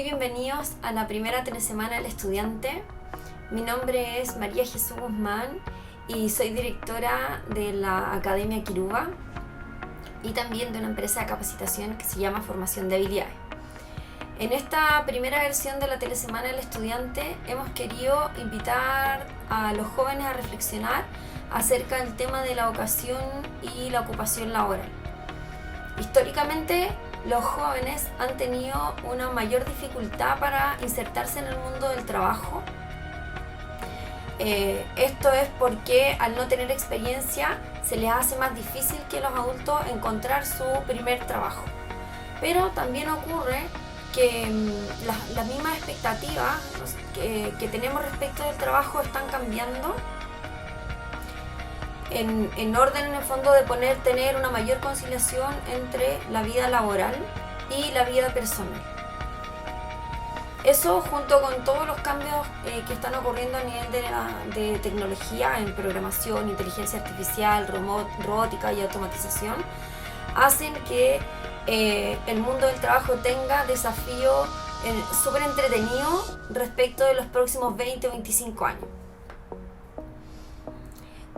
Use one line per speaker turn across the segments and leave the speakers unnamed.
Muy bienvenidos a la primera telesemana del estudiante. Mi nombre es María Jesús Guzmán y soy directora de la Academia Quiruba y también de una empresa de capacitación que se llama Formación de Habilidades. En esta primera versión de la telesemana del estudiante hemos querido invitar a los jóvenes a reflexionar acerca del tema de la vocación y la ocupación laboral. Históricamente, los jóvenes han tenido una mayor dificultad para insertarse en el mundo del trabajo. Esto es porque al no tener experiencia se les hace más difícil que a los adultos encontrar su primer trabajo. Pero también ocurre que las mismas expectativas que tenemos respecto del trabajo están cambiando en orden, en el fondo, de tener una mayor conciliación entre la vida laboral y la vida personal. Eso, junto con todos los cambios que están ocurriendo a nivel de tecnología en programación, inteligencia artificial, robótica y automatización, hacen que el mundo del trabajo tenga desafíos súper entretenidos respecto de los próximos 20 o 25 años.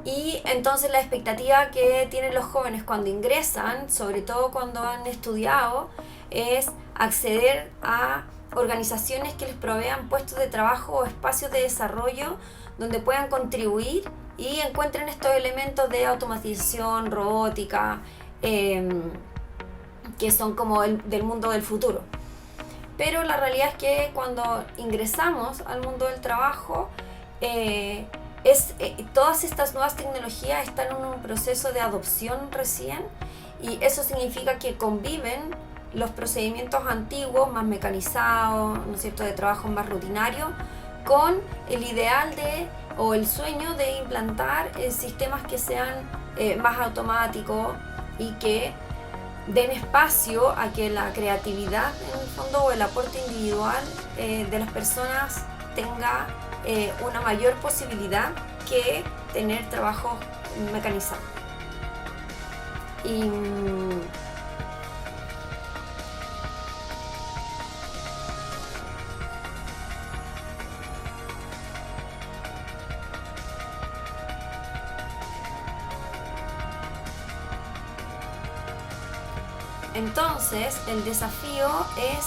Y entonces la expectativa que tienen los jóvenes cuando ingresan, sobre todo cuando han estudiado, es acceder a organizaciones que les provean puestos de trabajo o espacios de desarrollo donde puedan contribuir y encuentren estos elementos de automatización, robótica, que son como del mundo del futuro. Pero la realidad es que cuando ingresamos al mundo del trabajo, todas estas nuevas tecnologías están en un proceso de adopción recién, y eso significa que conviven los procedimientos antiguos, más mecanizados, ¿no es cierto?, de trabajo más rutinario, con el ideal o el sueño de implantar sistemas que sean más automáticos y que den espacio a que la creatividad, en el fondo, o el aporte individual de las personas tenga una mayor posibilidad que tener trabajo mecanizado. Entonces, el desafío es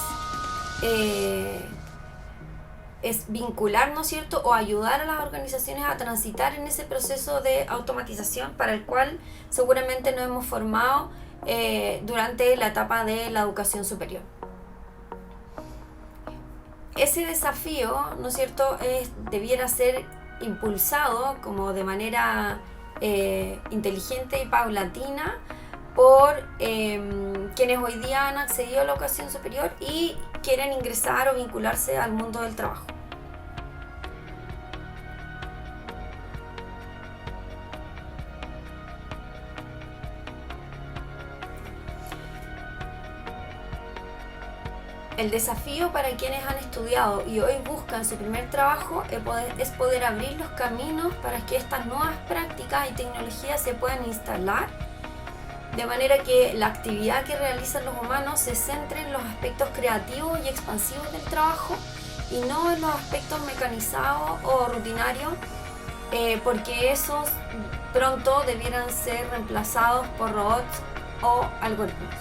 vincular, ¿no es cierto?, o ayudar a las organizaciones a transitar en ese proceso de automatización para el cual seguramente nos hemos formado durante la etapa de la educación superior. Ese desafío, ¿no es cierto?, debiera ser impulsado como de manera inteligente y paulatina por quienes hoy día han accedido a la educación superior y quieren ingresar o vincularse al mundo del trabajo. El desafío para quienes han estudiado y hoy buscan su primer trabajo es poder abrir los caminos para que estas nuevas prácticas y tecnologías se puedan instalar, de manera que la actividad que realizan los humanos se centre en los aspectos creativos y expansivos del trabajo y no en los aspectos mecanizados o rutinarios, porque esos pronto debieran ser reemplazados por robots o algoritmos.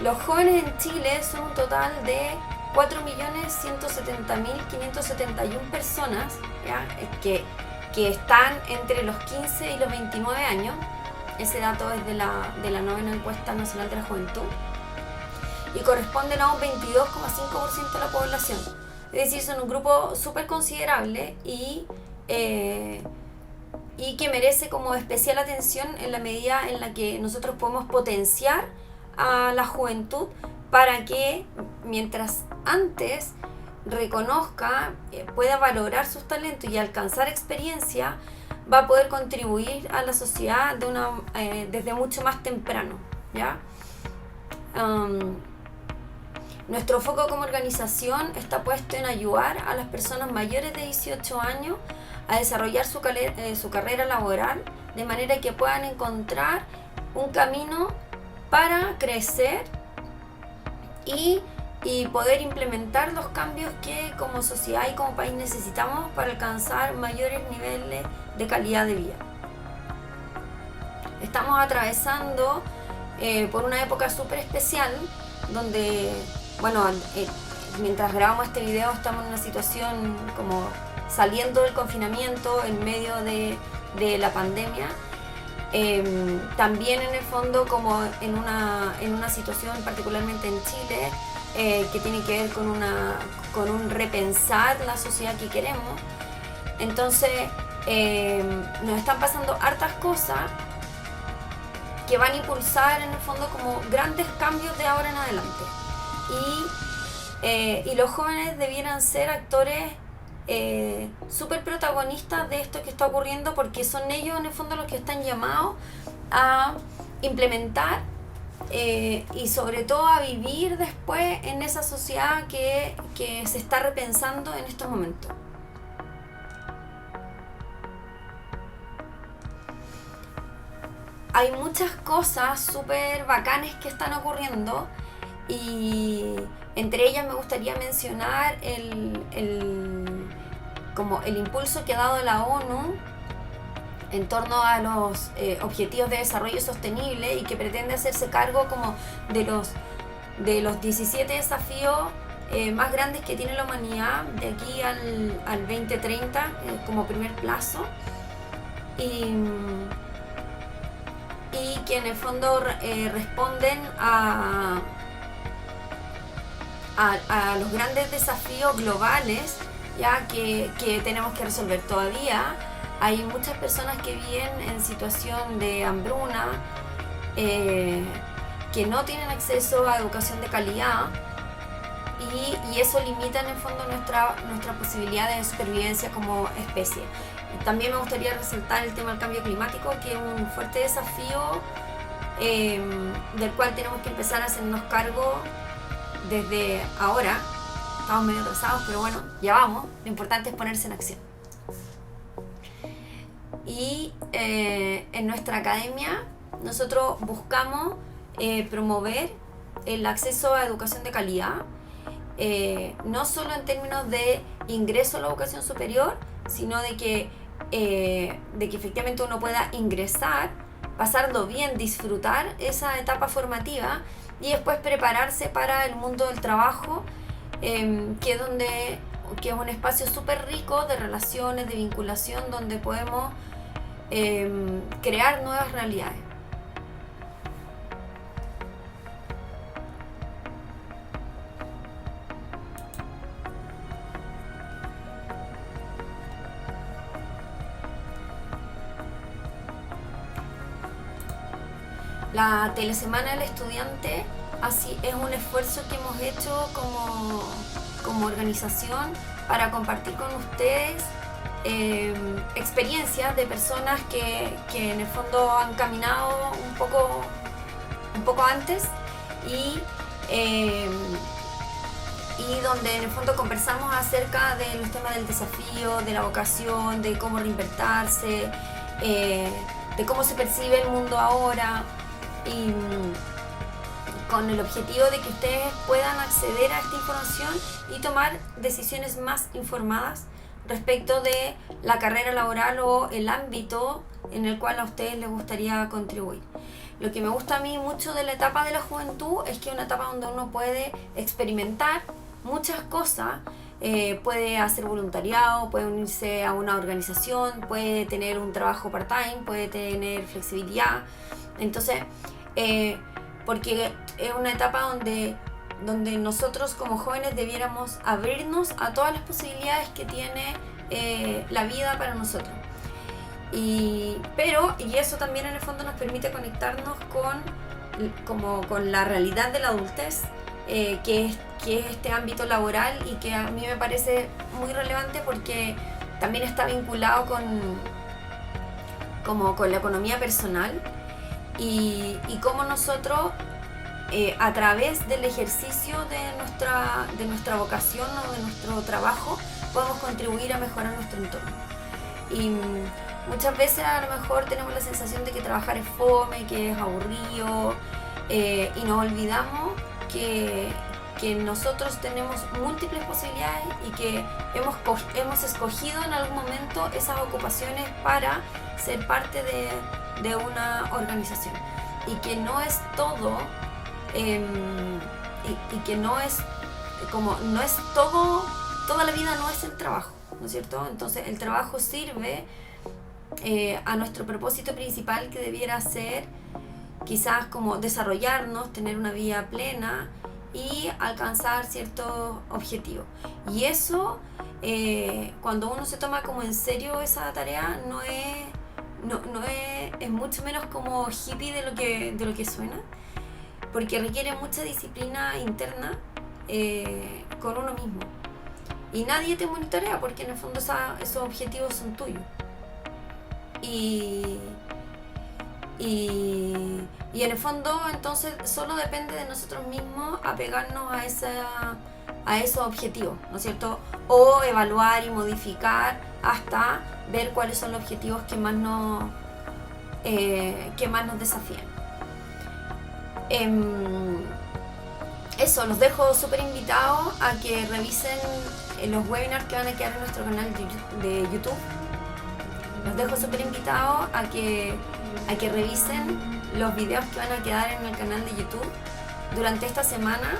Los jóvenes en Chile son un total de 4.170.571 personas, ¿ya?, que están entre los 15 y los 29 años. Ese dato es de la 9ª Encuesta Nacional de la Juventud y corresponden a un 22,5% de la población. Es decir, son un grupo súper considerable y que merece como especial atención en la medida en la que nosotros podemos potenciar a la juventud para que, mientras antes reconozca, pueda valorar sus talentos y alcanzar experiencia, va a poder contribuir a la sociedad desde mucho más temprano, ¿ya? Nuestro foco como organización está puesto en ayudar a las personas mayores de 18 años a desarrollar su carrera laboral, de manera que puedan encontrar un camino para crecer y y poder implementar los cambios que como sociedad y como país necesitamos para alcanzar mayores niveles de calidad de vida. Estamos atravesando por una época súper especial donde, bueno, mientras grabamos este video estamos en una situación como saliendo del confinamiento en medio de la pandemia. También en el fondo como en una situación particularmente en Chile que tiene que ver con un repensar la sociedad que queremos. Entonces nos están pasando hartas cosas que van a impulsar en el fondo como grandes cambios de ahora en adelante, y los jóvenes debieran ser actores súper protagonistas de esto que está ocurriendo, porque son ellos en el fondo los que están llamados a implementar y sobre todo a vivir después en esa sociedad que se está repensando en estos momentos. Hay muchas cosas súper bacanes que están ocurriendo, y entre ellas me gustaría mencionar como el impulso que ha dado la ONU en torno a los Objetivos de Desarrollo Sostenible, y que pretende hacerse cargo como de los 17 desafíos más grandes que tiene la humanidad de aquí al 2030 como primer plazo, y que en el fondo responden a los grandes desafíos globales ya que tenemos que resolver todavía. Hay muchas personas que viven en situación de hambruna, que no tienen acceso a educación de calidad, y eso limita en el fondo nuestra posibilidad de supervivencia como especie. Y también me gustaría resaltar el tema del cambio climático, que es un fuerte desafío del cual tenemos que empezar a hacernos cargo desde ahora. Estamos medio atrasados, pero bueno, ya vamos. Lo importante es ponerse en acción. Y en nuestra academia nosotros buscamos promover el acceso a educación de calidad, no solo en términos de ingreso a la educación superior, sino de que efectivamente uno pueda ingresar, pasarlo bien, disfrutar esa etapa formativa y después prepararse para el mundo del trabajo, que es un espacio súper rico de relaciones, de vinculación, donde podemos crear nuevas realidades. La Telesemana del Estudiante es un esfuerzo que hemos hecho como organización para compartir con ustedes experiencias de personas que en el fondo han caminado un poco antes, y donde en el fondo conversamos acerca de los temas del desafío, de la vocación, de cómo reinventarse, de cómo se percibe el mundo ahora, y con el objetivo de que ustedes puedan acceder a esta información y tomar decisiones más informadas respecto de la carrera laboral o el ámbito en el cual a ustedes les gustaría contribuir. Lo que me gusta a mí mucho de la etapa de la juventud es que es una etapa donde uno puede experimentar muchas cosas, puede hacer voluntariado, puede unirse a una organización, puede tener un trabajo part-time, puede tener flexibilidad. Entonces, porque es una etapa donde nosotros como jóvenes debiéramos abrirnos a todas las posibilidades que tiene la vida para nosotros. Y eso también en el fondo nos permite conectarnos con la realidad de la adultez, que es este ámbito laboral, y que a mí me parece muy relevante porque también está vinculado con la economía personal, y cómo nosotros a través del ejercicio de nuestra vocación o de nuestro trabajo podemos contribuir a mejorar nuestro entorno. Y muchas veces a lo mejor tenemos la sensación de que trabajar es fome, que es aburrido, y nos olvidamos que que nosotros tenemos múltiples posibilidades y que hemos escogido en algún momento esas ocupaciones para ser parte de una organización, y que no es todo, y que no es todo, toda la vida no es el trabajo, ¿no es cierto? Entonces el trabajo sirve a nuestro propósito principal, que debiera ser quizás como desarrollarnos, tener una vida plena y alcanzar ciertos objetivos. Y eso, cuando uno se toma como en serio esa tarea, es mucho menos como hippie de lo que suena, porque requiere mucha disciplina interna con uno mismo. Y nadie te monitorea, porque en el fondo esos objetivos son tuyos. Y en el fondo entonces solo depende de nosotros mismos apegarnos a esos objetivos, ¿no es cierto? O evaluar y modificar hasta ver cuáles son los objetivos que más nos desafían. Eso, los dejo súper invitados a que revisen los webinars que van a quedar en nuestro canal de YouTube. Los dejo súper invitados a que revisen los videos que van a quedar en el canal de YouTube durante esta semana,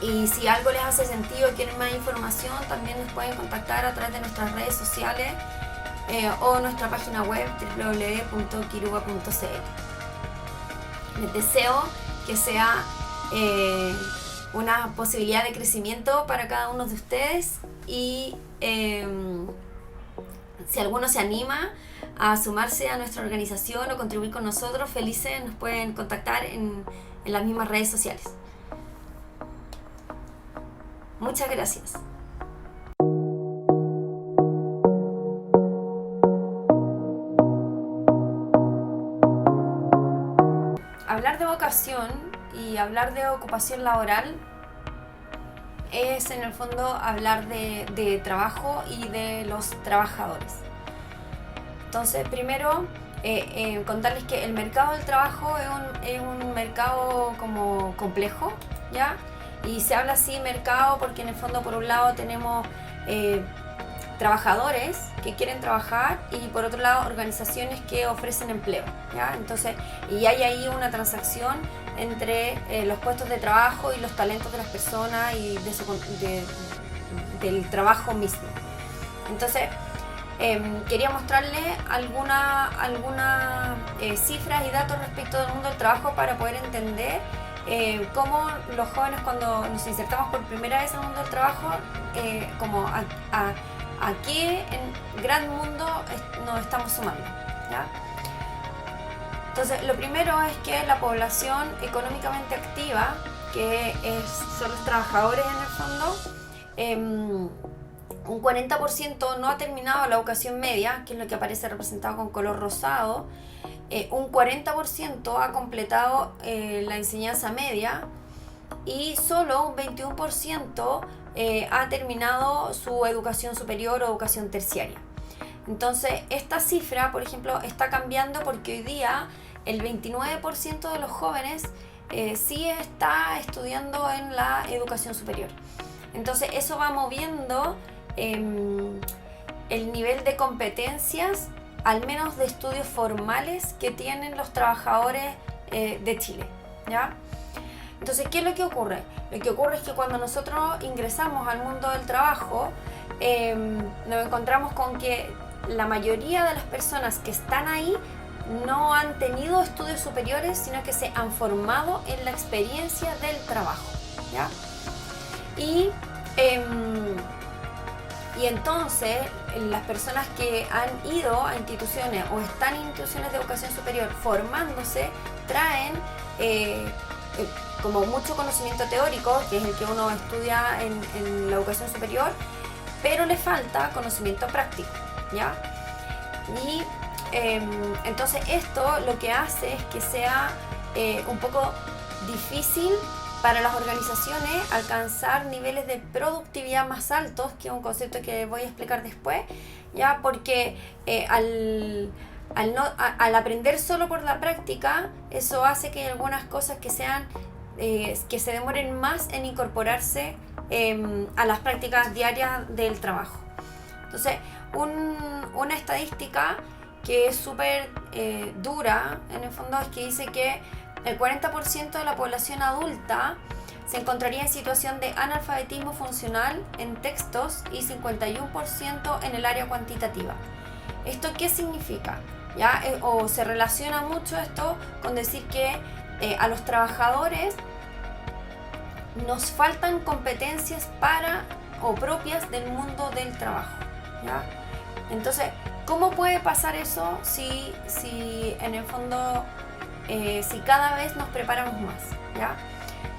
y si algo les hace sentido, quieren más información, también nos pueden contactar a través de nuestras redes sociales o nuestra página web www.kiruba.cl. Les deseo que sea una posibilidad de crecimiento para cada uno de ustedes, y si alguno se anima a sumarse a nuestra organización o contribuir con nosotros, felices, nos pueden contactar en las mismas redes sociales. Muchas gracias. Hablar de vocación y hablar de ocupación laboral es en el fondo hablar de trabajo y de los trabajadores. Entonces, primero, contarles que el mercado del trabajo es un mercado como complejo, ¿ya? Y se habla así mercado porque en el fondo, por un lado, tenemos trabajadores que quieren trabajar, y por otro lado organizaciones que ofrecen empleo, ¿ya? Entonces, y hay ahí una transacción entre los puestos de trabajo y los talentos de las personas y del trabajo mismo. Entonces, quería mostrarles algunas cifras y datos respecto del mundo del trabajo para poder entender cómo los jóvenes, cuando nos insertamos por primera vez en el mundo del trabajo, como a qué gran mundo nos estamos sumando, ¿ya? Entonces, lo primero es que la población económicamente activa, que son los trabajadores en el fondo, un 40% no ha terminado la educación media, que es lo que aparece representado con color rosado. Un 40% ha completado la enseñanza media, y solo un 21% ha terminado su educación superior o educación terciaria. Entonces, esta cifra, por ejemplo, está cambiando porque hoy día el 29% de los jóvenes sí está estudiando en la educación superior. Entonces, eso va moviendo el nivel de competencias, al menos de estudios formales, que tienen los trabajadores de Chile, ¿ya? Entonces, ¿qué es lo que ocurre? Lo que ocurre es que cuando nosotros ingresamos al mundo del trabajo, nos encontramos con que la mayoría de las personas que están ahí no han tenido estudios superiores, sino que se han formado en la experiencia del trabajo, ¿ya? Y entonces las personas que han ido a instituciones o están en instituciones de educación superior formándose traen como mucho conocimiento teórico, que es el que uno estudia en la educación superior, pero le falta conocimiento práctico, ¿ya? Y entonces esto lo que hace es que sea un poco difícil para las organizaciones alcanzar niveles de productividad más altos, que es un concepto que voy a explicar después, ya, porque al aprender solo por la práctica, eso hace que hay algunas cosas que se demoren más en incorporarse a las prácticas diarias del trabajo. Entonces, una estadística que es súper dura, en el fondo, es que dice que el 40% de la población adulta se encontraría en situación de analfabetismo funcional en textos y 51% en el área cuantitativa. ¿Esto qué significa? ¿Ya? O se relaciona mucho esto con decir que a los trabajadores nos faltan competencias propias del mundo del trabajo, ¿ya? Entonces, ¿cómo puede pasar eso si en el fondo si cada vez nos preparamos más, ¿ya?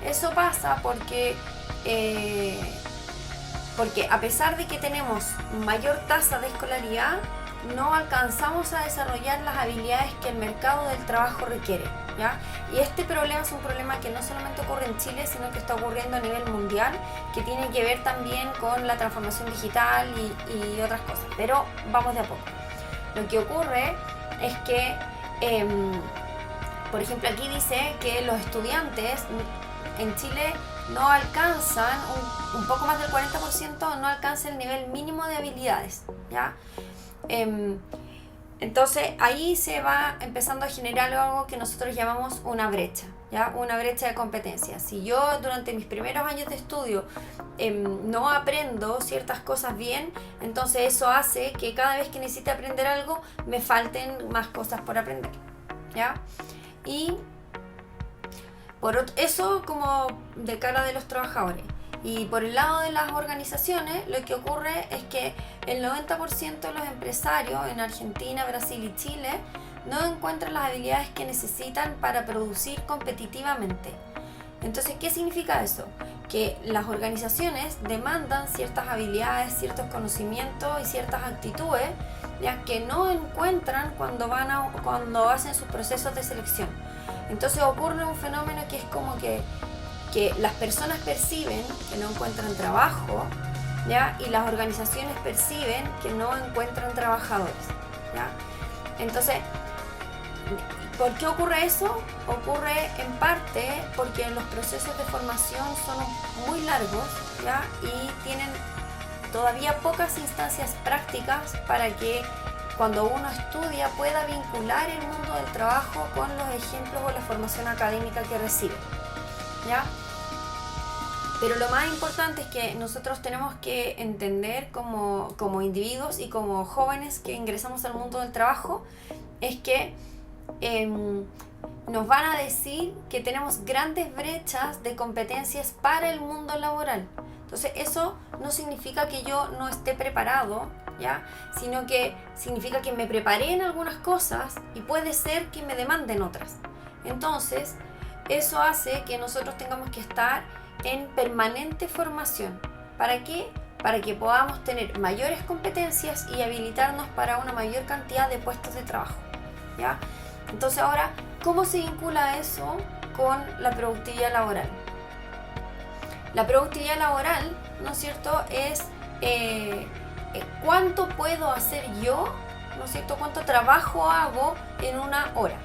Eso pasa porque a pesar de que tenemos mayor tasa de escolaridad, no alcanzamos a desarrollar las habilidades que el mercado del trabajo requiere, ¿ya? Y este problema es un problema que no solamente ocurre en Chile, sino que está ocurriendo a nivel mundial, que tiene que ver también con la transformación digital y otras cosas. Pero vamos de a poco. Lo que ocurre es que, por ejemplo, aquí dice que los estudiantes en Chile no alcanzan, un poco más del 40% no alcanza el nivel mínimo de habilidades, ¿ya? Entonces ahí se va empezando a generar algo que nosotros llamamos una brecha, ¿ya? Una brecha de competencias. Si yo durante mis primeros años de estudio no aprendo ciertas cosas bien, entonces eso hace que cada vez que necesite aprender algo me falten más cosas por aprender, ¿ya? Y eso como de cara de los trabajadores. Y por el lado de las organizaciones, lo que ocurre es que el 90% de los empresarios en Argentina, Brasil y Chile no encuentran las habilidades que necesitan para producir competitivamente. Entonces, ¿qué significa eso? Que las organizaciones demandan ciertas habilidades, ciertos conocimientos y ciertas actitudes, ya que no encuentran cuando hacen sus procesos de selección. Entonces ocurre un fenómeno que es como que las personas perciben que no encuentran trabajo, ¿ya? Y las organizaciones perciben que no encuentran trabajadores, ¿ya? Entonces, ¿por qué ocurre eso? Ocurre en parte porque los procesos de formación son muy largos, ¿ya? Y tienen todavía pocas instancias prácticas para que cuando uno estudia pueda vincular el mundo del trabajo con los ejemplos o la formación académica que recibe, ¿ya? Pero lo más importante es que nosotros tenemos que entender como individuos y como jóvenes que ingresamos al mundo del trabajo, es que nos van a decir que tenemos grandes brechas de competencias para el mundo laboral. Entonces eso no significa que yo no esté preparado, ¿ya? Sino que significa que me preparé en algunas cosas y puede ser que me demanden otras. Entonces eso hace que nosotros tengamos que estar en permanente formación. ¿Para qué? Para que podamos tener mayores competencias y habilitarnos para una mayor cantidad de puestos de trabajo, ¿ya? Entonces ahora, ¿cómo se vincula eso con la productividad laboral? La productividad laboral, ¿no es cierto?, es cuánto puedo hacer yo, ¿no es cierto?, cuánto trabajo hago en una hora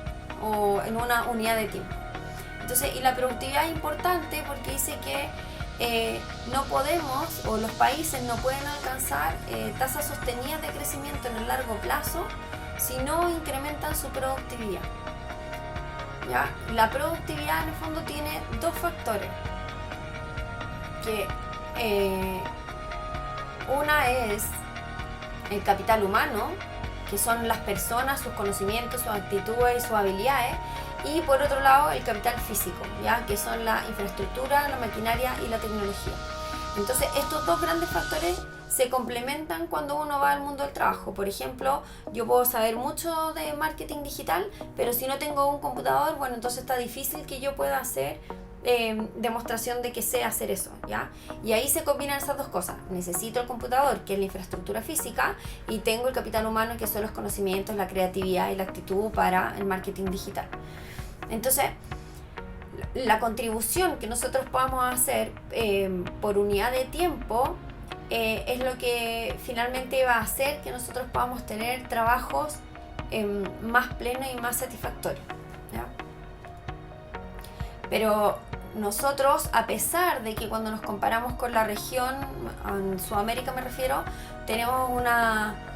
o en una unidad de tiempo. Entonces, y la productividad es importante porque dice que no podemos, o los países no pueden alcanzar tasas sostenidas de crecimiento en el largo plazo si no incrementan su productividad, ¿ya? La productividad en el fondo tiene dos factores, que una es el capital humano, que son las personas, sus conocimientos, sus actitudes y sus habilidades, y por otro lado el capital físico, ¿ya? Que son la infraestructura, la maquinaria y la tecnología. Entonces estos dos grandes factores se complementan cuando uno va al mundo del trabajo. Por ejemplo, yo puedo saber mucho de marketing digital, pero si no tengo un computador, bueno, entonces está difícil que yo pueda hacer demostración de que sé hacer eso, ¿ya? Y ahí se combinan esas dos cosas. Necesito el computador, que es la infraestructura física, y tengo el capital humano, que son los conocimientos, la creatividad y la actitud para el marketing digital. Entonces, la contribución que nosotros podamos hacer por unidad de tiempo es lo que finalmente va a hacer que nosotros podamos tener trabajos más pleno y más satisfactorio, ¿ya? Pero nosotros, a pesar de que cuando nos comparamos con la región, en Sudamérica me refiero,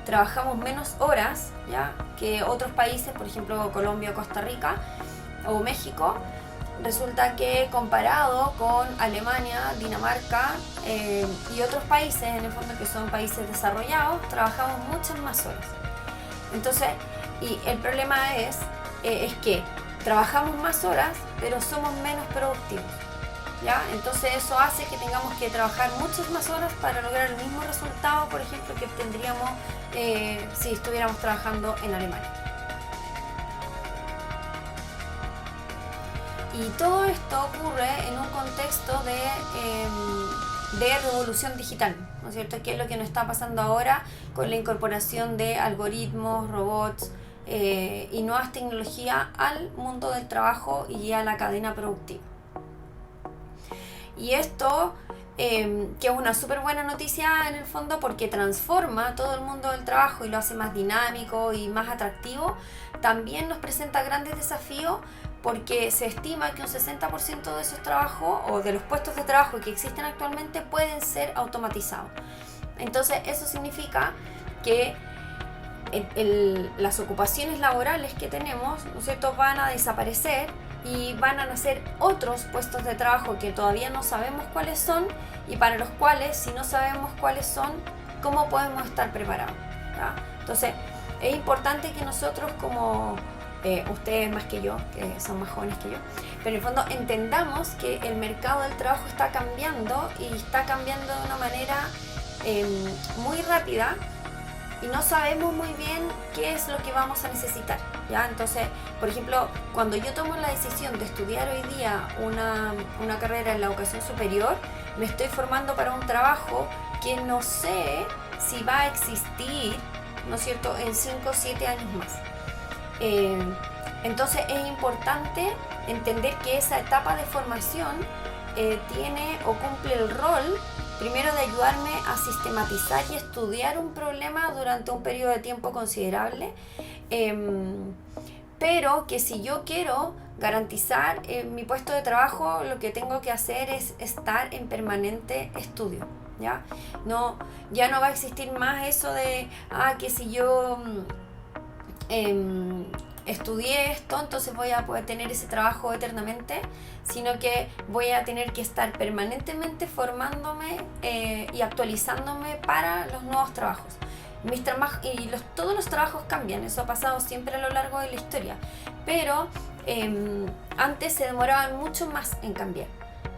trabajamos menos horas, ¿ya?, que otros países, por ejemplo Colombia, Costa Rica o México, resulta que comparado con Alemania, Dinamarca y otros países, en el fondo que son países desarrollados, trabajamos muchas más horas. Entonces, y el problema es que trabajamos más horas, pero somos menos productivos, ¿ya? Entonces eso hace que tengamos que trabajar muchas más horas para lograr el mismo resultado, por ejemplo, que obtendríamos si estuviéramos trabajando en Alemania. Y todo esto ocurre en un contexto de revolución digital, ¿no es cierto? Que es lo que nos está pasando ahora con la incorporación de algoritmos, robots y nuevas tecnologías al mundo del trabajo y a la cadena productiva. Y esto, que es una súper buena noticia en el fondo, porque transforma todo el mundo del trabajo y lo hace más dinámico y más atractivo, también nos presenta grandes desafíos, porque se estima que un 60% de esos trabajos o de los puestos de trabajo que existen actualmente pueden ser automatizados. Entonces eso significa que las ocupaciones laborales que tenemos, ¿no es cierto?, van a desaparecer y van a nacer otros puestos de trabajo que todavía no sabemos cuáles son, y para los cuales, si no sabemos cuáles son, ¿cómo podemos estar preparados? ¿Ya? Entonces es importante que nosotros, como ustedes más que yo, que son más jóvenes que yo, pero en el fondo entendamos que el mercado del trabajo está cambiando, y está cambiando de una manera muy rápida, y no sabemos muy bien qué es lo que vamos a necesitar, ¿ya? Entonces, por ejemplo, cuando yo tomo la decisión de estudiar hoy día una carrera en la educación superior, me estoy formando para un trabajo que no sé si va a existir, ¿no es cierto?, en 5 o 7 años más. Entonces es importante entender que esa etapa de formación tiene o cumple el rol, primero, de ayudarme a sistematizar y estudiar un problema durante un periodo de tiempo considerable, pero que si yo quiero garantizar mi puesto de trabajo, lo que tengo que hacer es estar en permanente estudio, ¿ya? Ya no va a existir más eso de que si yo estudié esto, entonces voy a poder tener ese trabajo eternamente, sino que voy a tener que estar permanentemente formándome y actualizándome para los nuevos trabajos. Todos los trabajos cambian, eso ha pasado siempre a lo largo de la historia, pero antes se demoraban mucho más en cambiar.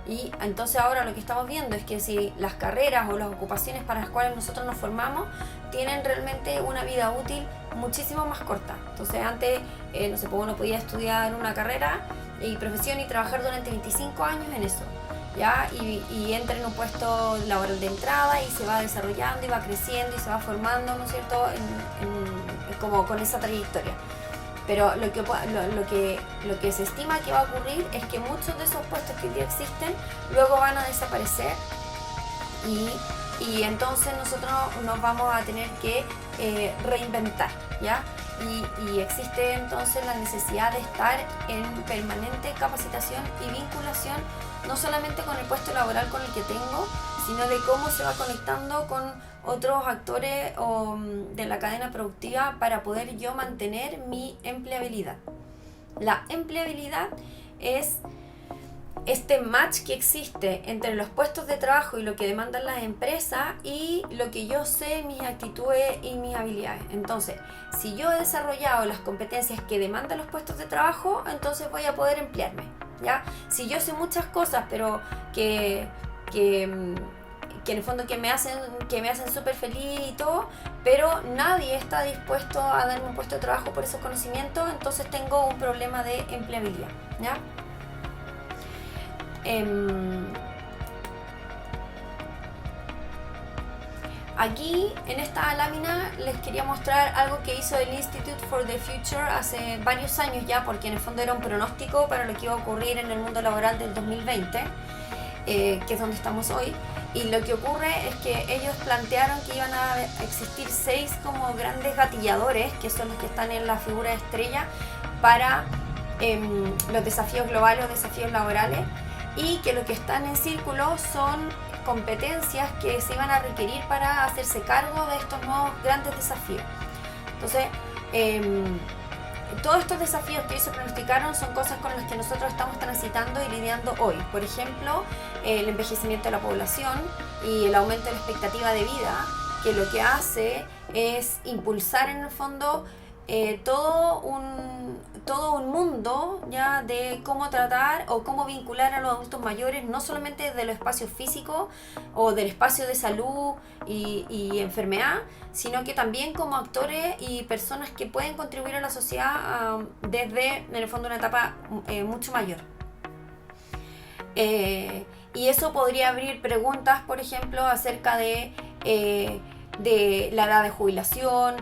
Y entonces ahora lo que estamos viendo es que si las carreras o las ocupaciones para las cuales nosotros nos formamos tienen realmente una vida útil muchísimo más corta. Entonces antes, no sé, uno podía estudiar una carrera y profesión y trabajar durante 25 años en eso, ¿ya? Y entra en un puesto laboral de entrada y se va desarrollando y va creciendo y se va formando, ¿no es cierto?, como con esa trayectoria. Pero lo que se estima que va a ocurrir es que muchos de esos puestos que hoy existen luego van a desaparecer, y entonces nosotros nos vamos a tener que reinventar, ¿ya? Y existe entonces la necesidad de estar en permanente capacitación y vinculación, no solamente con el puesto laboral con el que tengo, sino de cómo se va conectando con otros actores de la cadena productiva para poder yo mantener mi empleabilidad. La empleabilidad es este match que existe entre los puestos de trabajo y lo que demandan las empresas y lo que yo sé, mis actitudes y mis habilidades. Entonces, si yo he desarrollado las competencias que demandan los puestos de trabajo, entonces voy a poder emplearme, ¿ya? Si yo sé muchas cosas, pero que en el fondo que me hacen súper feliz y todo, pero nadie está dispuesto a darme un puesto de trabajo por esos conocimientos, entonces tengo un problema de empleabilidad, ¿ya? Aquí en esta lámina les quería mostrar algo que hizo el Institute for the Future hace varios años ya, porque en el fondo era un pronóstico para lo que iba a ocurrir en el mundo laboral del 2020, que es donde estamos hoy, Y lo que ocurre es que ellos plantearon que iban a existir 6 como grandes gatilladores, que son los que están en la figura de estrella, para los desafíos globales o desafíos laborales, y que lo que están en círculo son competencias que se iban a requerir para hacerse cargo de estos nuevos grandes desafíos. Entonces, todos estos desafíos que ellos se pronosticaron son cosas con las que nosotros estamos transitando y lidiando hoy. Por ejemplo, el envejecimiento de la población y el aumento de la expectativa de vida, que lo que hace es impulsar en el fondo todo un mundo ya de cómo tratar o cómo vincular a los adultos mayores, no solamente desde los espacios físicos o del espacio de salud y enfermedad, sino que también como actores y personas que pueden contribuir a la sociedad desde, en el fondo, una etapa mucho mayor. Y eso podría abrir preguntas, por ejemplo, acerca de la edad de jubilación.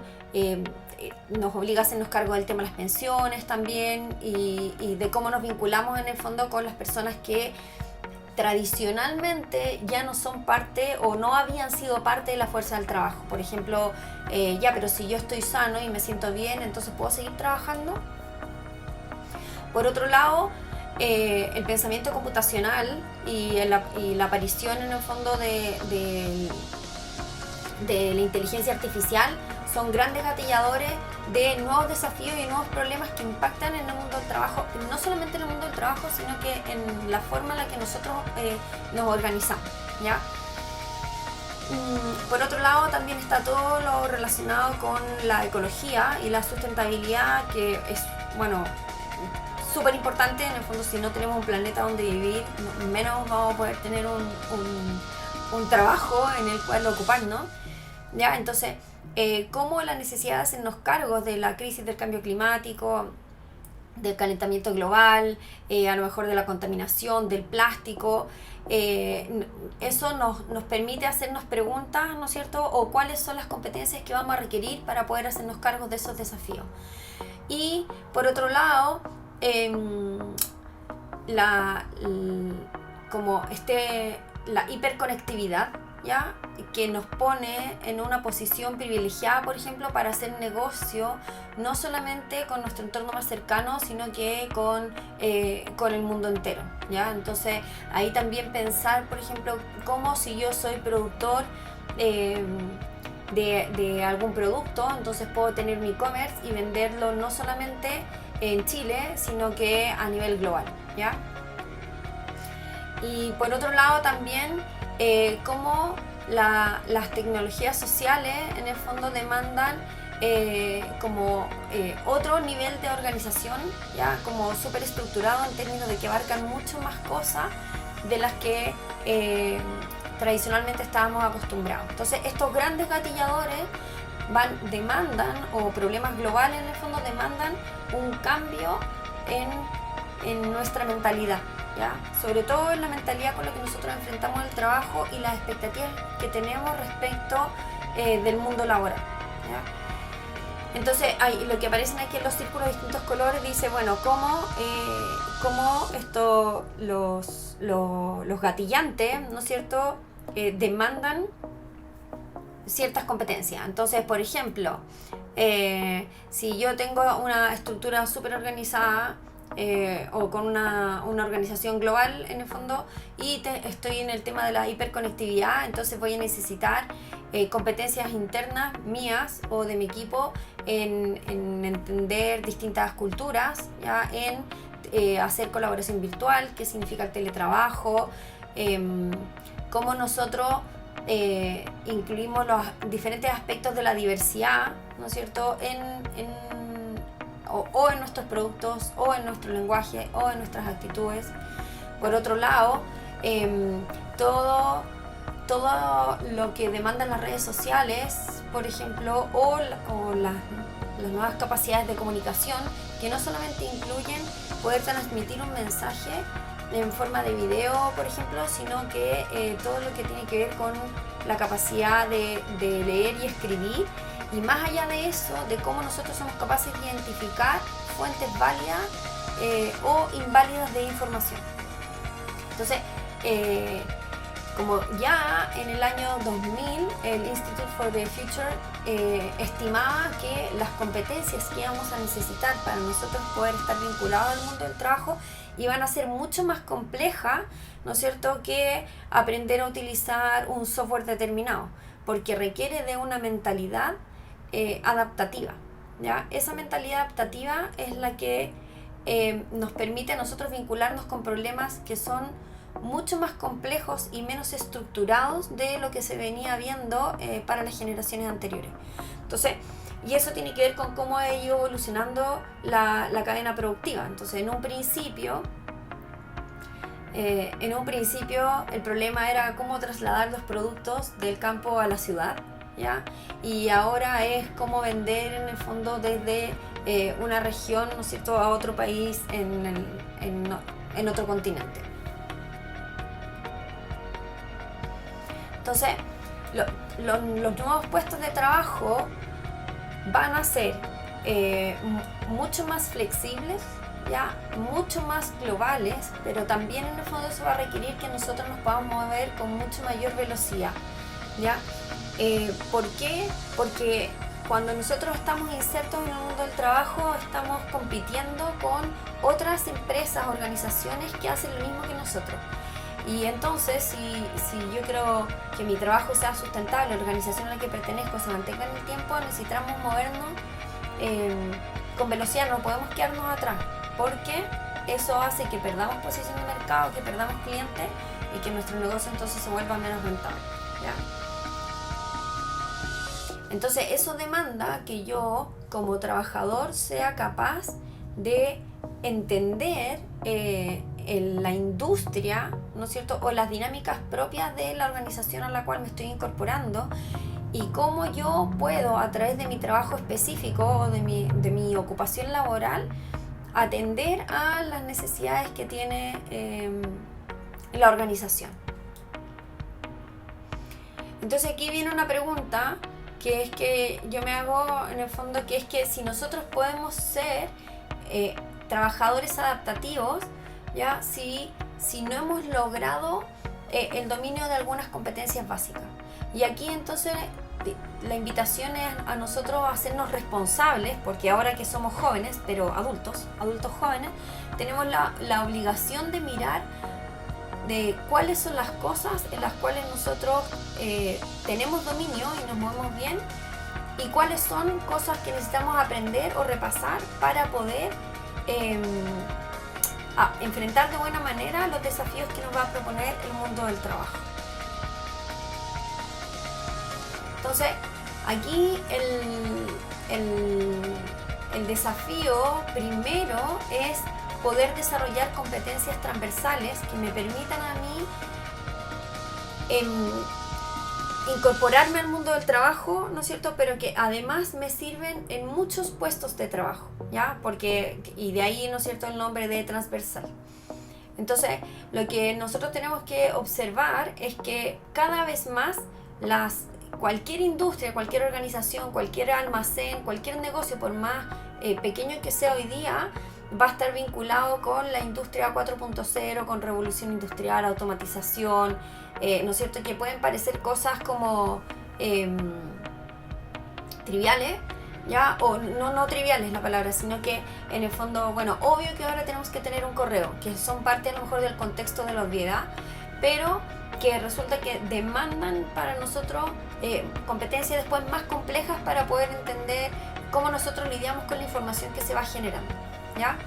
Nos obliga a hacernos cargo del tema de las pensiones también, y de cómo nos vinculamos en el fondo con las personas que tradicionalmente ya no son parte o no habían sido parte de la fuerza del trabajo. Por ejemplo, pero si yo estoy sano y me siento bien, entonces ¿puedo seguir trabajando? Por otro lado, el pensamiento computacional y la aparición en el fondo de la inteligencia artificial son grandes gatilladores de nuevos desafíos y nuevos problemas que impactan en el mundo del trabajo, no solamente en el mundo del trabajo, sino que en la forma en la que nosotros nos organizamos, ¿ya? Por otro lado, también está todo lo relacionado con la ecología y la sustentabilidad, que es, bueno, súper importante. En el fondo, si no tenemos un planeta donde vivir, menos vamos a poder tener un trabajo en el cual ocuparnos, ¿ya? Entonces, cómo la necesidad de hacernos cargos de la crisis del cambio climático, del calentamiento global, a lo mejor de la contaminación, del plástico, eso nos permite hacernos preguntas, ¿no es cierto?, o cuáles son las competencias que vamos a requerir para poder hacernos cargos de esos desafíos. Y por otro lado, la hiperconectividad, ¿ya?, que nos pone en una posición privilegiada, por ejemplo, para hacer negocio, no solamente con nuestro entorno más cercano, sino que con el mundo entero, ¿ya? Entonces, ahí también pensar, por ejemplo, cómo si yo soy productor de algún producto, entonces puedo tener mi e-commerce y venderlo no solamente en Chile, sino que a nivel global, ¿ya? Y por otro lado también, cómo las tecnologías sociales en el fondo demandan otro nivel de organización, ya como súper estructurado, en términos de que abarcan mucho más cosas de las que tradicionalmente estábamos acostumbrados. Entonces, estos grandes gatilladores demandan, o problemas globales en el fondo demandan un cambio en nuestra mentalidad, ¿ya? Sobre todo en la mentalidad con la que nosotros enfrentamos el trabajo y las expectativas que tenemos respecto del mundo laboral, ¿ya? Entonces, lo que aparecen aquí en los círculos de distintos colores dice, bueno, cómo los gatillantes, ¿no es cierto?, demandan ciertas competencias. Entonces, por ejemplo, si yo tengo una estructura súper organizada, o con una organización global en el fondo, y estoy en el tema de la hiperconectividad, entonces voy a necesitar competencias internas mías o de mi equipo en entender distintas culturas, ¿ya?, en hacer colaboración virtual, qué significa el teletrabajo, cómo nosotros incluimos los diferentes aspectos de la diversidad, ¿no es cierto?, o en nuestros productos, o en nuestro lenguaje, o en nuestras actitudes. Por otro lado, todo lo que demandan las redes sociales, por ejemplo, o las nuevas capacidades de comunicación, que no solamente incluyen poder transmitir un mensaje en forma de video, por ejemplo, sino que todo lo que tiene que ver con la capacidad de leer y escribir. Y más allá de eso, de cómo nosotros somos capaces de identificar fuentes válidas o inválidas de información. Entonces, como ya en el año 2000 el Institute for the Future estimaba que las competencias que íbamos a necesitar para nosotros poder estar vinculados al mundo del trabajo iban a ser mucho más complejas, ¿no es cierto?, que aprender a utilizar un software determinado, porque requiere de una mentalidad adaptativa, ¿ya? Esa mentalidad adaptativa es la que nos permite a nosotros vincularnos con problemas que son mucho más complejos y menos estructurados de lo que se venía viendo para las generaciones anteriores. Entonces, y eso tiene que ver con cómo ha ido evolucionando la cadena productiva. Entonces, en un principio el problema era cómo trasladar los productos del campo a la ciudad, ¿ya? Y ahora es cómo vender en el fondo desde una región, ¿no es cierto?, a otro país en otro continente. Entonces, los nuevos puestos de trabajo van a ser mucho más flexibles, ya, mucho más globales, pero también en el fondo eso va a requerir que nosotros nos podamos mover con mucho mayor velocidad, ¿ya? ¿Por qué? Porque cuando nosotros estamos insertos en el mundo del trabajo estamos compitiendo con otras empresas, organizaciones que hacen lo mismo que nosotros. Y entonces, si yo quiero que mi trabajo sea sustentable, la organización a la que pertenezco se mantenga en el tiempo, necesitamos movernos con velocidad, no podemos quedarnos atrás, porque eso hace que perdamos posición de mercado, que perdamos clientes y que nuestro negocio entonces se vuelva menos rentable, ¿ya? Entonces eso demanda que yo como trabajador sea capaz de entender la industria, ¿no es cierto?, o las dinámicas propias de la organización a la cual me estoy incorporando y cómo yo puedo, a través de mi trabajo específico o de mi ocupación laboral, atender a las necesidades que tiene la organización. Entonces aquí viene una pregunta que es que yo me hago en el fondo, que es que si nosotros podemos ser trabajadores adaptativos, ¿ya? Si no hemos logrado el dominio de algunas competencias básicas. Y aquí entonces la invitación es a nosotros a hacernos responsables, porque ahora que somos jóvenes, pero adultos jóvenes, tenemos la obligación de mirar de cuáles son las cosas en las cuales nosotros tenemos dominio y nos movemos bien, y cuáles son cosas que necesitamos aprender o repasar para poder enfrentar de buena manera los desafíos que nos va a proponer el mundo del trabajo. Entonces, aquí el desafío primero es poder desarrollar competencias transversales que me permitan a mí incorporarme al mundo del trabajo, ¿no es cierto?, pero que además me sirven en muchos puestos de trabajo, ¿ya? Y de ahí, ¿no es cierto?, el nombre de transversal. Entonces, lo que nosotros tenemos que observar es que cada vez más cualquier industria, cualquier organización, cualquier almacén, cualquier negocio, por más pequeño que sea hoy día, va a estar vinculado con la industria 4.0, con revolución industrial, automatización, ¿no es cierto?, que pueden parecer cosas como triviales, ¿ya? O no triviales la palabra, sino que en el fondo, bueno, obvio que ahora tenemos que tener un correo, que son parte a lo mejor del contexto de la obviedad, pero que resulta que demandan para nosotros competencias después más complejas para poder entender cómo nosotros lidiamos con la información que se va generando, ¿ya?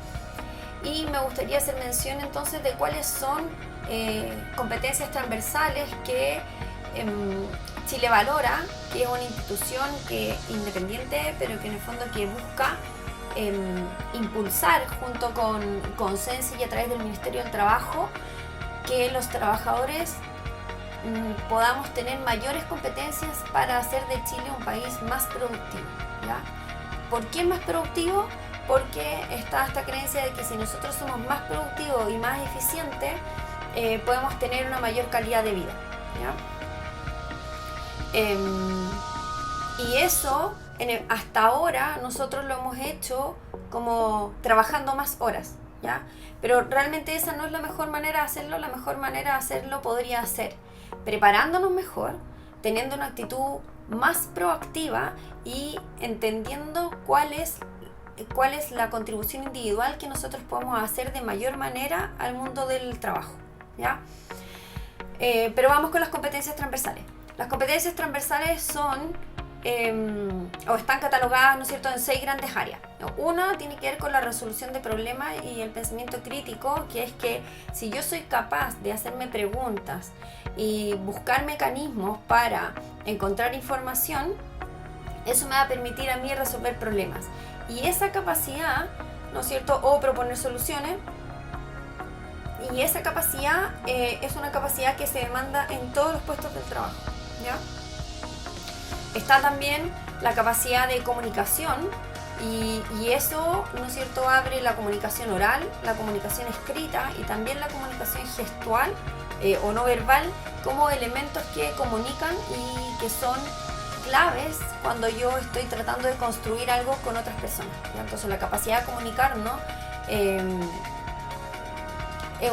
Y me gustaría hacer mención entonces de cuáles son competencias transversales que Chile Valora, que es una institución independiente, pero que en el fondo que busca impulsar junto con Censi y a través del Ministerio del Trabajo que los trabajadores podamos tener mayores competencias para hacer de Chile un país más productivo, ¿ya? ¿Por qué más productivo? Porque está esta creencia de que si nosotros somos más productivos y más eficientes, podemos tener una mayor calidad de vida, ¿ya? Y eso, hasta ahora, nosotros lo hemos hecho como trabajando más horas, ¿ya? Pero realmente esa no es la mejor manera de hacerlo. La mejor manera de hacerlo podría ser preparándonos mejor, teniendo una actitud más proactiva y entendiendo cuál es la contribución individual que nosotros podemos hacer de mayor manera al mundo del trabajo, ¿ya? Pero vamos con las competencias transversales. Las competencias transversales son o están catalogadas, ¿no es cierto?, en 6 grandes áreas. Una tiene que ver con la resolución de problemas y el pensamiento crítico, que es que si yo soy capaz de hacerme preguntas y buscar mecanismos para encontrar información, eso me va a permitir a mí resolver problemas. Y esa capacidad, ¿no es cierto?, o proponer soluciones, y esa capacidad es una capacidad que se demanda en todos los puestos del trabajo, ¿ya? Está también la capacidad de comunicación y eso, ¿no es cierto?, abre la comunicación oral, la comunicación escrita y también la comunicación gestual o no verbal como elementos que comunican y que son claves cuando yo estoy tratando de construir algo con otras personas, ¿ya? Entonces la capacidad de comunicarnos es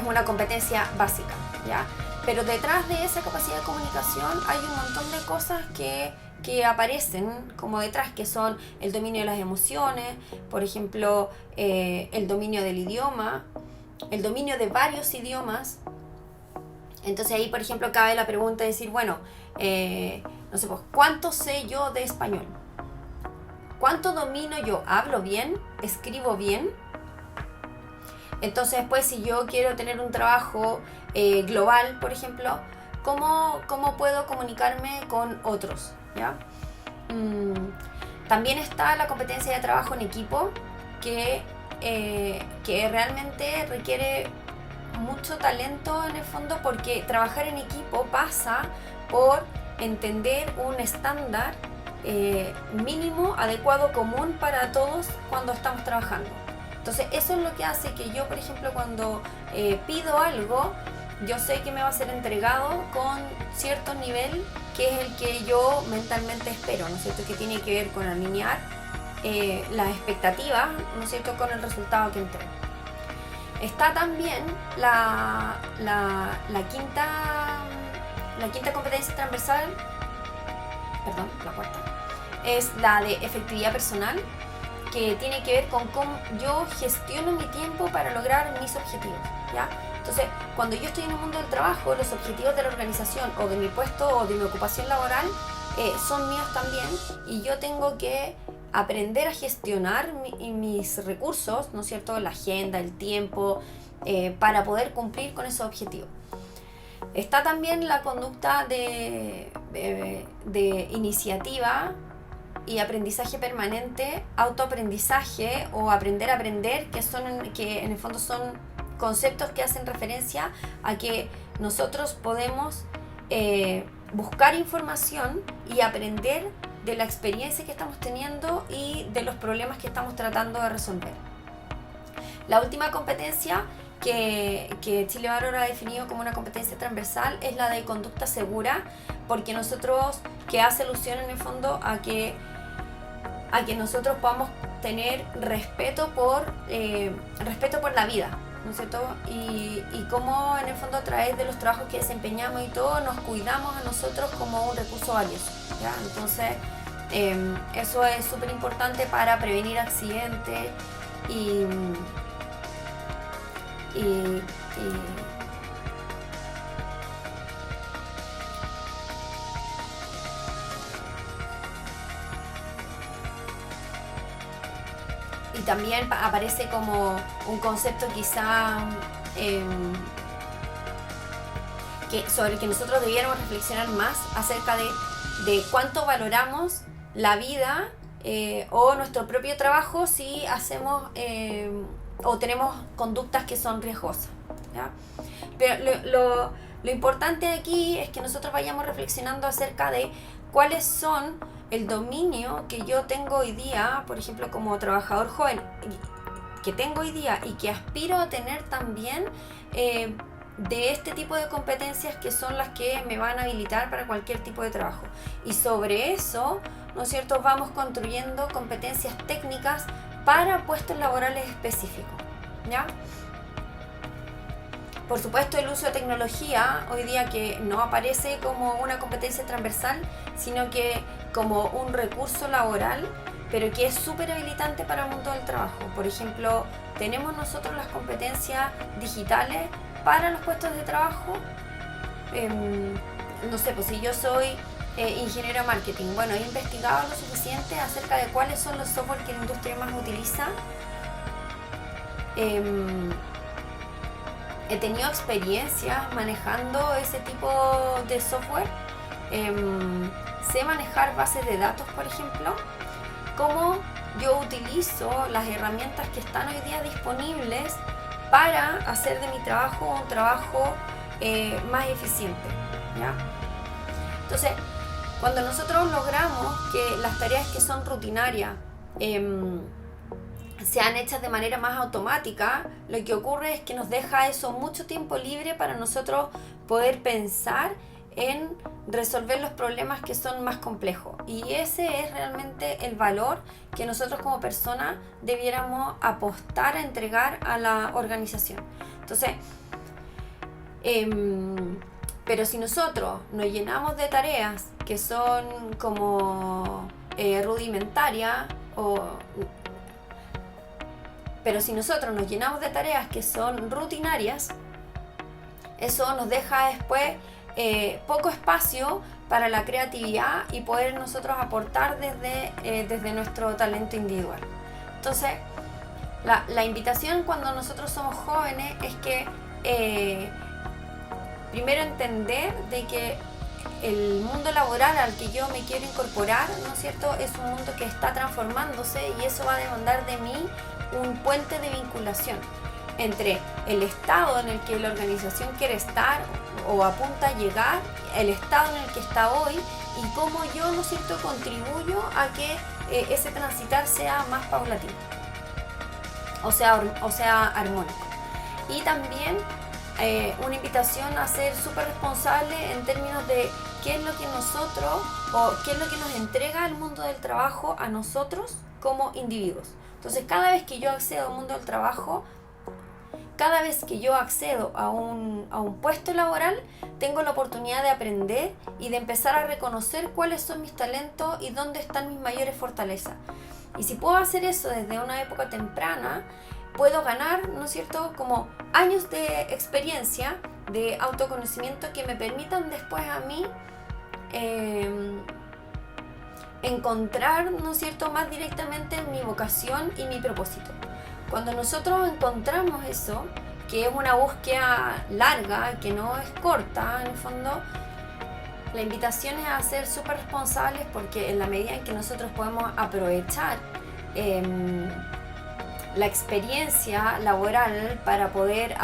una competencia básica, ¿ya? Pero detrás de esa capacidad de comunicación hay un montón de cosas que aparecen como detrás, que son el dominio de las emociones, por ejemplo, el dominio del idioma, el dominio de varios idiomas. Entonces ahí, por ejemplo, cabe la pregunta de decir, bueno, no sé, pues, ¿cuánto sé yo de español? ¿Cuánto domino yo? ¿Hablo bien? ¿Escribo bien? Entonces, pues, si yo quiero tener un trabajo global, por ejemplo, ¿cómo puedo comunicarme con otros? ¿Ya? También está la competencia de trabajo en equipo, que realmente requiere mucho talento en el fondo, porque trabajar en equipo pasa por entender un estándar mínimo, adecuado, común para todos cuando estamos trabajando. Entonces eso es lo que hace que yo, por ejemplo, cuando pido algo, yo sé que me va a ser entregado con cierto nivel que es el que yo mentalmente espero, ¿no es cierto?, que tiene que ver con alinear las expectativas, ¿no es cierto?, con el resultado que entrego. Está también la quinta competencia transversal, perdón, la cuarta, es la de efectividad personal, que tiene que ver con cómo yo gestiono mi tiempo para lograr mis objetivos, ¿ya? Entonces, cuando yo estoy en el mundo del trabajo, los objetivos de la organización o de mi puesto o de mi ocupación laboral son míos también, y yo tengo que aprender a gestionar mis recursos, ¿no es cierto?, la agenda, el tiempo, para poder cumplir con esos objetivos. Está también la conducta de iniciativa y aprendizaje permanente, autoaprendizaje o aprender a aprender, que en el fondo son conceptos que hacen referencia a que nosotros podemos buscar información y aprender de la experiencia que estamos teniendo y de los problemas que estamos tratando de resolver. La última competencia que Chile Valora ha definido como una competencia transversal es la de conducta segura, porque que hace alusión en el fondo a que nosotros podamos tener respeto por la vida, ¿no es cierto? Y cómo en el fondo, a través de los trabajos que desempeñamos y todo, nos cuidamos a nosotros como un recurso valioso, ¿ya? Entonces eso es súper importante para prevenir accidentes y también aparece como un concepto quizá sobre el que nosotros debiéramos reflexionar más acerca de cuánto valoramos la vida o nuestro propio trabajo si hacemos o tenemos conductas que son riesgosas, ¿ya? Pero lo importante aquí es que nosotros vayamos reflexionando acerca de cuáles son el dominio que yo tengo hoy día, por ejemplo, como trabajador joven, que tengo hoy día y que aspiro a tener también de este tipo de competencias que son las que me van a habilitar para cualquier tipo de trabajo. Y sobre eso, ¿no es cierto?, vamos construyendo competencias técnicas para puestos laborales específicos, ¿ya? Por supuesto, el uso de tecnología hoy día que no aparece como una competencia transversal, sino que como un recurso laboral, pero que es súper habilitante para el mundo del trabajo. Por ejemplo, tenemos nosotros las competencias digitales para los puestos de trabajo. No sé, pues si yo soy ingeniero de marketing, bueno, he investigado lo suficiente acerca de cuáles son los software que la industria más utiliza. He tenido experiencias manejando ese tipo de software. Sé manejar bases de datos, por ejemplo. Cómo yo utilizo las herramientas que están hoy día disponibles para hacer de mi trabajo un trabajo más eficiente, ¿ya? Entonces, cuando nosotros logramos que las tareas que son rutinarias sean hechas de manera más automática, lo que ocurre es que nos deja eso mucho tiempo libre para nosotros poder pensar en resolver los problemas que son más complejos. Y ese es realmente el valor que nosotros como personas debiéramos apostar a entregar a la organización. Entonces, pero si nosotros nos llenamos de tareas que son como rudimentarias, pero si nosotros nos llenamos de tareas que son rutinarias, eso nos deja después poco espacio para la creatividad y poder nosotros aportar desde nuestro talento individual. Entonces, la invitación cuando nosotros somos jóvenes es que primero entender de que el mundo laboral al que yo me quiero incorporar, ¿no es cierto?, es un mundo que está transformándose y eso va a demandar de mí un puente de vinculación entre el estado en el que la organización quiere estar o apunta a llegar, el estado en el que está hoy y cómo yo, ¿no es cierto?, contribuyo a que ese transitar sea más paulatino, o sea armónico. Y también una invitación a ser súper responsable en términos de qué es lo que nosotros o qué es lo que nos entrega el mundo del trabajo a nosotros como individuos. Entonces, cada vez que yo accedo al mundo del trabajo, cada vez que yo accedo a un puesto laboral, tengo la oportunidad de aprender y de empezar a reconocer cuáles son mis talentos y dónde están mis mayores fortalezas. Y si puedo hacer eso desde una época temprana, puedo ganar, ¿no es cierto?, como años de experiencia, de autoconocimiento que me permitan después a mí encontrar, ¿no es cierto?, más directamente mi vocación y mi propósito. Cuando nosotros encontramos eso, que es una búsqueda larga, que no es corta, en el fondo, la invitación es a ser súper responsables porque en la medida en que nosotros podemos aprovechar la experiencia laboral para poder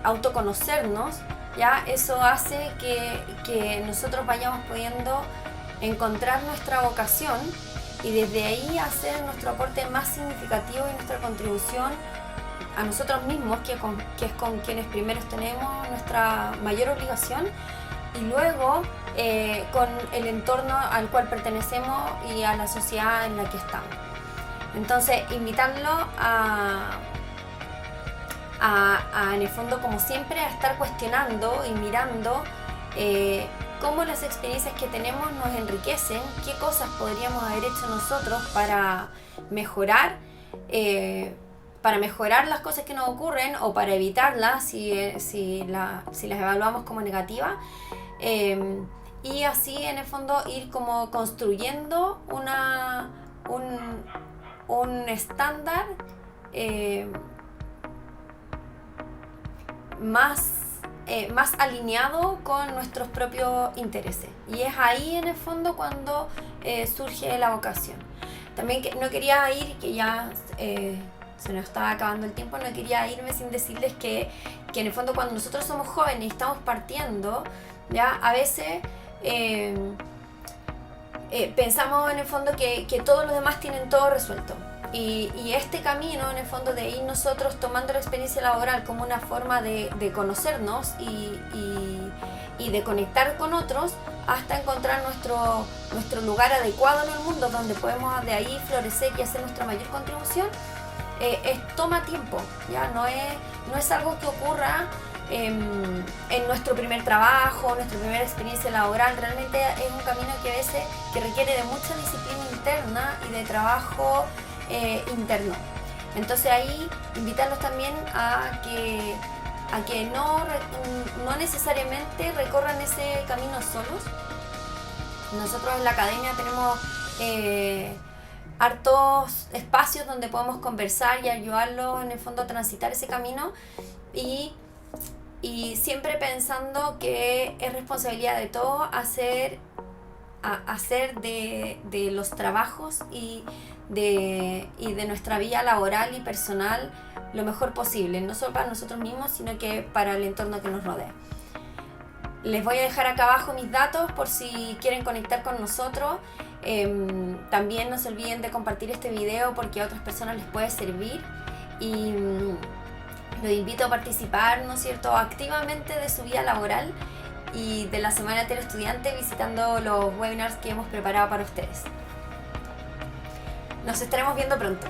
autoconocernos, ya eso hace que nosotros vayamos pudiendo encontrar nuestra vocación y desde ahí hacer nuestro aporte más significativo y nuestra contribución a nosotros mismos, que es con quienes primero tenemos nuestra mayor obligación, y luego con el entorno al cual pertenecemos y a la sociedad en la que estamos. Entonces, invitarlo en el fondo, como siempre, a estar cuestionando y mirando cómo las experiencias que tenemos nos enriquecen, qué cosas podríamos haber hecho nosotros para mejorar las cosas que nos ocurren o para evitarlas si las evaluamos como negativas, y así en el fondo ir como construyendo un estándar más alineado con nuestros propios intereses. Y es ahí en el fondo cuando surge la vocación. También no quería ir, que ya se nos estaba acabando el tiempo, no quería irme sin decirles que en el fondo cuando nosotros somos jóvenes y estamos partiendo, ya a veces pensamos en el fondo que todos los demás tienen todo resuelto. Y este camino, en el fondo, de ir nosotros tomando la experiencia laboral como una forma de conocernos y de conectar con otros hasta encontrar nuestro lugar adecuado en el mundo donde podemos de ahí florecer y hacer nuestra mayor contribución, toma tiempo, ¿ya? No es algo que ocurra en nuestro primer trabajo, nuestra primera experiencia laboral. Realmente es un camino que a veces que requiere de mucha disciplina interna y de trabajo interno. Entonces ahí invitarlos también a que no necesariamente recorran ese camino solos. Nosotros en la academia tenemos hartos espacios donde podemos conversar y ayudarlos en el fondo a transitar ese camino, y siempre pensando que es responsabilidad de todos hacer de los trabajos y de nuestra vida laboral y personal lo mejor posible, no solo para nosotros mismos, sino que para el entorno que nos rodea. Les voy a dejar acá abajo mis datos por si quieren conectar con nosotros. También no se olviden de compartir este video porque a otras personas les puede servir, y los invito a participar, ¿no es cierto?, activamente de su vida laboral y de la Semana Entera Estudiante, visitando los webinars que hemos preparado para ustedes. Nos estaremos viendo pronto.